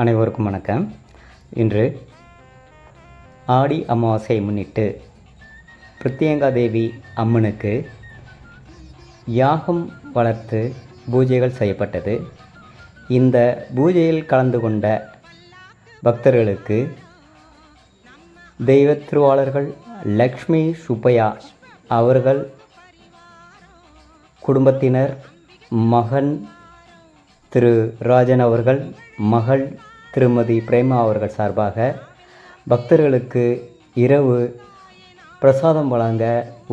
அனைவருக்கும் வணக்கம். இன்று ஆடி அமாவாசையை முன்னிட்டு பிரத்யங்கா தேவி அம்மனுக்கு யாகம் வளர்த்து பூஜைகள் செய்யப்பட்டது. இந்த பூஜையில் கலந்து கொண்ட பக்தர்களுக்கு தெய்வ திருவாளர்கள் லக்ஷ்மி சுப்பையா அவர்கள் குடும்பத்தினர், மகன் திரு ராஜன் அவர்கள், மகள் திருமதி பிரேமா அவர்கள் சார்பாக பக்தர்களுக்கு இரவு பிரசாதம் வழங்க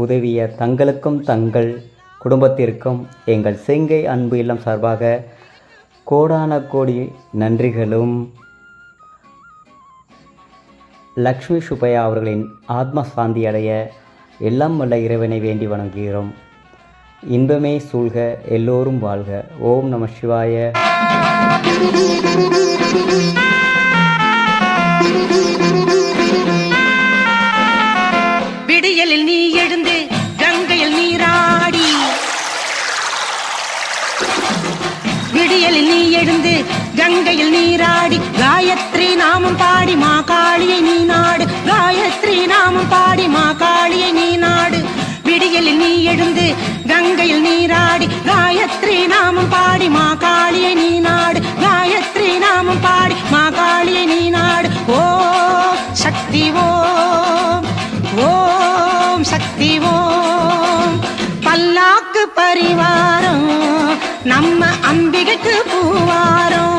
உதவிய தங்களுக்கும் தங்கள் குடும்பத்திற்கும் எங்கள் செங்கை அன்பு இல்லம் சார்பாக கோடான கோடி நன்றிகளும். லக்ஷ்மி சுப்பையா அவர்களின் ஆத்ம சாந்தி அடைய எல்லாம் வல்ல இறைவனை வேண்டி வணங்குகிறோம். இன்பமே சூழ்க, எல்லோரும் வாழ்க. ஓம் நம சிவாய. விடியலில் நீ எழுந்து கங்கையில் நீராடி, விடியலில் நீ எழுந்து கங்கையில் நீராடி, காயத்ரி நாமம் பாடி மா காளியை நீ நாடு, காயத்ரி நாமம் பாடி மா காளியை நீ நாடு. விடியலில் நீ எழுந்து கங்கையில் நீராடி, காயத்ரி நாமம் பாடி மா காளியை நீ நாடு, காயத்ரி நாமம் பாடி மா காளியை நீ நாடு. ஓம் சக்தி ஓம், ஓம் சக்தி ஓம். பல்லாக்கு பரிவாரம் நம்ம அம்பிகைக்கு பூவாரம்.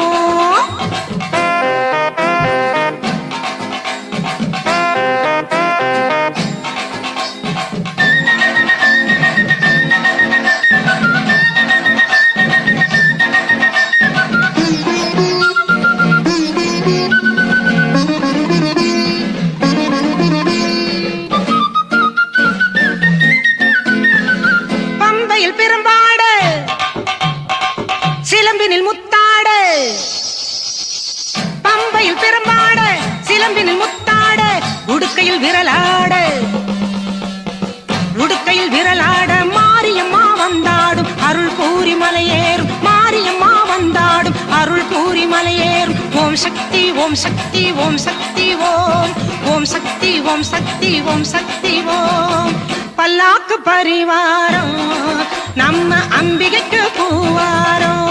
பெரும்பாடு சிலம்பினில் முத்தாடு, பம்பையில் பெரும்பாடு சிலம்பினில் முத்தாடு, உடுக்கையில் விரலாடு, உடுக்கையில் விரலாட மாரியம்மா வந்தாடும், அருள் கூறி மலையேறும் மாரியம்மா வந்தாடும், அருள் கூறி மலையேறும். ஓம் சக்தி ஓம் சக்தி ஓம் சக்தி ஓம், ஓம் சக்தி ஓம் சக்தி ஓம் சக்தி ஓம். பல்லாக்கு பரிவாரம் நம்ம அம்பிகைக்கு பூவாரம்.